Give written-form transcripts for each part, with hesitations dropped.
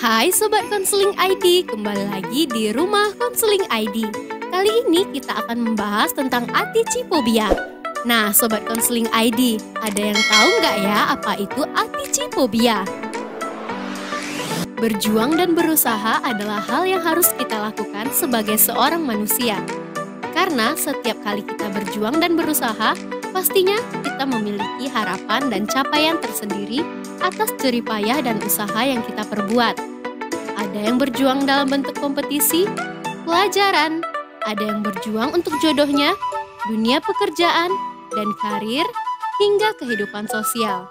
Hai Sobat Konseling ID, kembali lagi di Rumah Konseling ID. Kali ini kita akan membahas tentang atichifobia. Nah Sobat Konseling ID, ada yang tahu nggak ya apa itu atichifobia? Berjuang dan berusaha adalah hal yang harus kita lakukan sebagai seorang manusia. Karena setiap kali kita berjuang dan berusaha, pastinya kita memiliki harapan dan capaian tersendiri atas jerih payah dan usaha yang kita perbuat. Ada yang berjuang dalam bentuk kompetisi, pelajaran, ada yang berjuang untuk jodohnya, dunia pekerjaan, dan karir, hingga kehidupan sosial.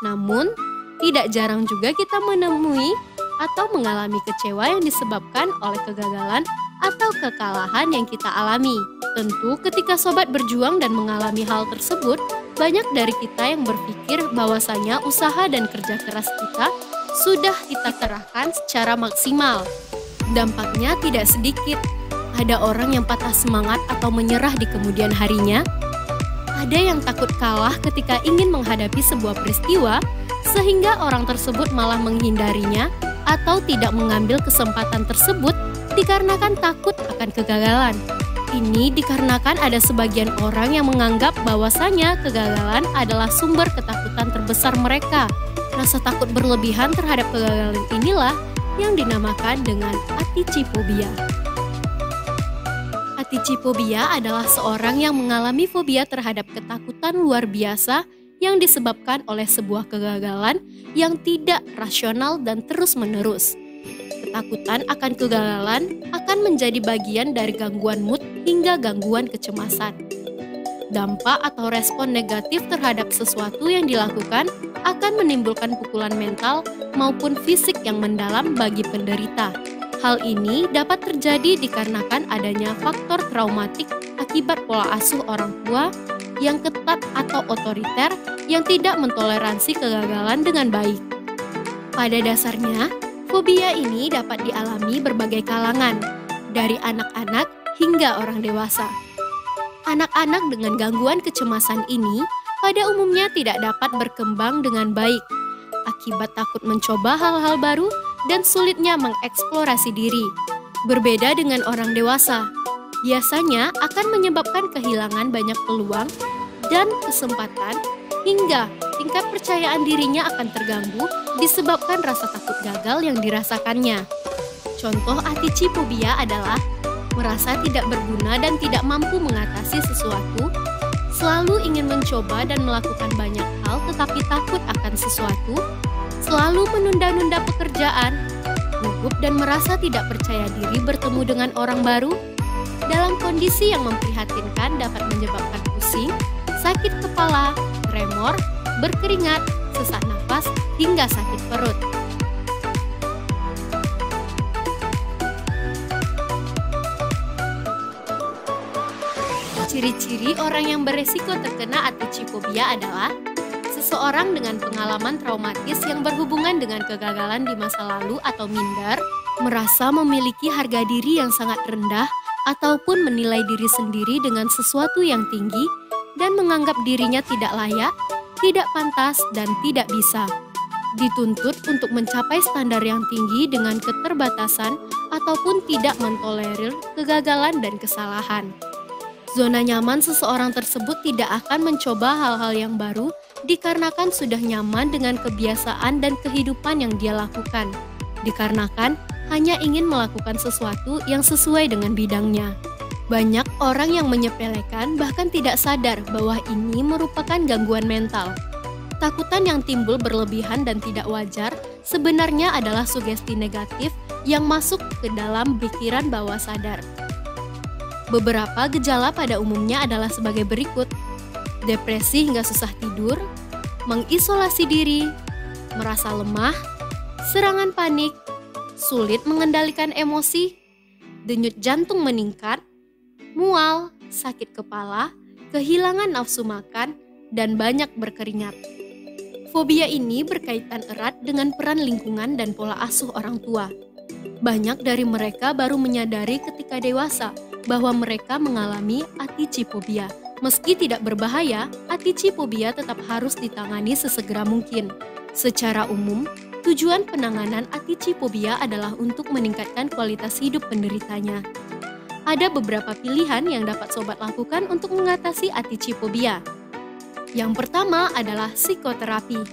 Namun, tidak jarang juga kita menemui atau mengalami kecewa yang disebabkan oleh kegagalan atau kekalahan yang kita alami. Tentu ketika sobat berjuang dan mengalami hal tersebut, banyak dari kita yang berpikir bahwasanya usaha dan kerja keras kita sudah kita kerahkan secara maksimal. Dampaknya tidak sedikit. Ada orang yang patah semangat atau menyerah di kemudian harinya. Ada yang takut kalah ketika ingin menghadapi sebuah peristiwa, sehingga orang tersebut malah menghindarinya atau tidak mengambil kesempatan tersebut dikarenakan takut akan kegagalan. Ini dikarenakan ada sebagian orang yang menganggap bahwasanya kegagalan adalah sumber ketakutan terbesar mereka. Rasa takut berlebihan terhadap kegagalan inilah yang dinamakan dengan atichifobia. Atichifobia adalah seorang yang mengalami fobia terhadap ketakutan luar biasa yang disebabkan oleh sebuah kegagalan yang tidak rasional dan terus-menerus. Ketakutan akan kegagalan akan menjadi bagian dari gangguan mood hingga gangguan kecemasan. Dampak atau respon negatif terhadap sesuatu yang dilakukan akan menimbulkan pukulan mental maupun fisik yang mendalam bagi penderita. Hal ini dapat terjadi dikarenakan adanya faktor traumatik akibat pola asuh orang tua yang ketat atau otoriter yang tidak mentoleransi kegagalan dengan baik. Pada dasarnya, fobia ini dapat dialami berbagai kalangan, dari anak-anak hingga orang dewasa. Anak-anak dengan gangguan kecemasan ini pada umumnya tidak dapat berkembang dengan baik, akibat takut mencoba hal-hal baru dan sulitnya mengeksplorasi diri. Berbeda dengan orang dewasa, biasanya akan menyebabkan kehilangan banyak peluang dan kesempatan hingga tingkat percayaan dirinya akan terganggu disebabkan rasa takut gagal yang dirasakannya. Contoh atichifobia adalah merasa tidak berguna dan tidak mampu mengatasi sesuatu, selalu ingin mencoba dan melakukan banyak hal tetapi takut akan sesuatu, selalu menunda-nunda pekerjaan, gugup dan merasa tidak percaya diri bertemu dengan orang baru. Dalam kondisi yang memprihatinkan dapat menyebabkan pusing, sakit kepala, tremor, berkeringat, sesak nafas, hingga sakit perut. Ciri-ciri orang yang beresiko terkena atichifobia adalah seseorang dengan pengalaman traumatis yang berhubungan dengan kegagalan di masa lalu atau minder, merasa memiliki harga diri yang sangat rendah ataupun menilai diri sendiri dengan sesuatu yang tinggi dan menganggap dirinya tidak layak, tidak pantas, dan tidak bisa. Dituntut untuk mencapai standar yang tinggi dengan keterbatasan ataupun tidak mentolerir kegagalan dan kesalahan. Zona nyaman seseorang tersebut tidak akan mencoba hal-hal yang baru dikarenakan sudah nyaman dengan kebiasaan dan kehidupan yang dia lakukan. Dikarenakan hanya ingin melakukan sesuatu yang sesuai dengan bidangnya. Banyak orang yang menyepelekan bahkan tidak sadar bahwa ini merupakan gangguan mental. Takutan yang timbul berlebihan dan tidak wajar sebenarnya adalah sugesti negatif yang masuk ke dalam pikiran bawah sadar. Beberapa gejala pada umumnya adalah sebagai berikut: depresi hingga susah tidur, mengisolasi diri, merasa lemah, serangan panik, sulit mengendalikan emosi, denyut jantung meningkat, mual, sakit kepala, kehilangan nafsu makan, dan banyak berkeringat. Fobia ini berkaitan erat dengan peran lingkungan dan pola asuh orang tua. Banyak dari mereka baru menyadari ketika dewasa bahwa mereka mengalami atichifobia. Meski tidak berbahaya, atichifobia tetap harus ditangani sesegera mungkin. Secara umum, Tujuan penanganan atichifobia adalah untuk meningkatkan kualitas hidup penderitanya. Ada beberapa pilihan yang dapat sobat lakukan untuk mengatasi atichifobia. Yang pertama adalah psikoterapi.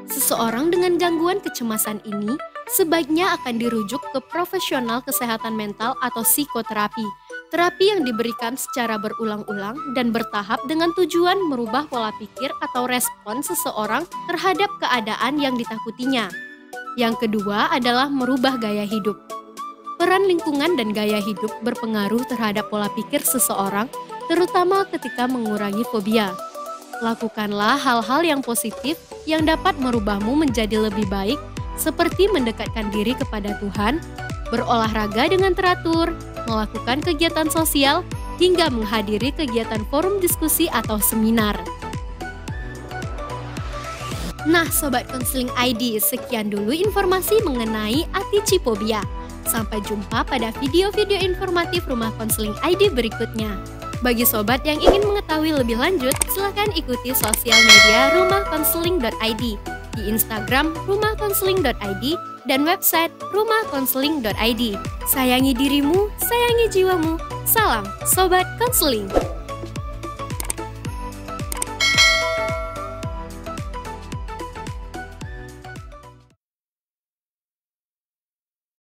Seseorang dengan gangguan kecemasan ini sebaiknya akan dirujuk ke profesional kesehatan mental atau psikoterapi. Terapi yang diberikan secara berulang-ulang dan bertahap dengan tujuan merubah pola pikir atau respon seseorang terhadap keadaan yang ditakutinya. Yang kedua adalah merubah gaya hidup. Peran lingkungan dan gaya hidup berpengaruh terhadap pola pikir seseorang, terutama ketika mengurangi fobia. Lakukanlah hal-hal yang positif yang dapat merubahmu menjadi lebih baik, seperti mendekatkan diri kepada Tuhan, berolahraga dengan teratur, melakukan kegiatan sosial, hingga menghadiri kegiatan forum diskusi atau seminar. Nah, Sobat Konseling ID, sekian dulu informasi mengenai atichifobia. Sampai jumpa pada video-video informatif Rumah Konseling ID berikutnya. Bagi Sobat yang ingin mengetahui lebih lanjut, silakan ikuti sosial media rumahkonseling.id, di Instagram rumahkonseling.id, dan website rumahkonseling.id. Sayangi dirimu, sayangi jiwamu. Salam Sobat Konseling.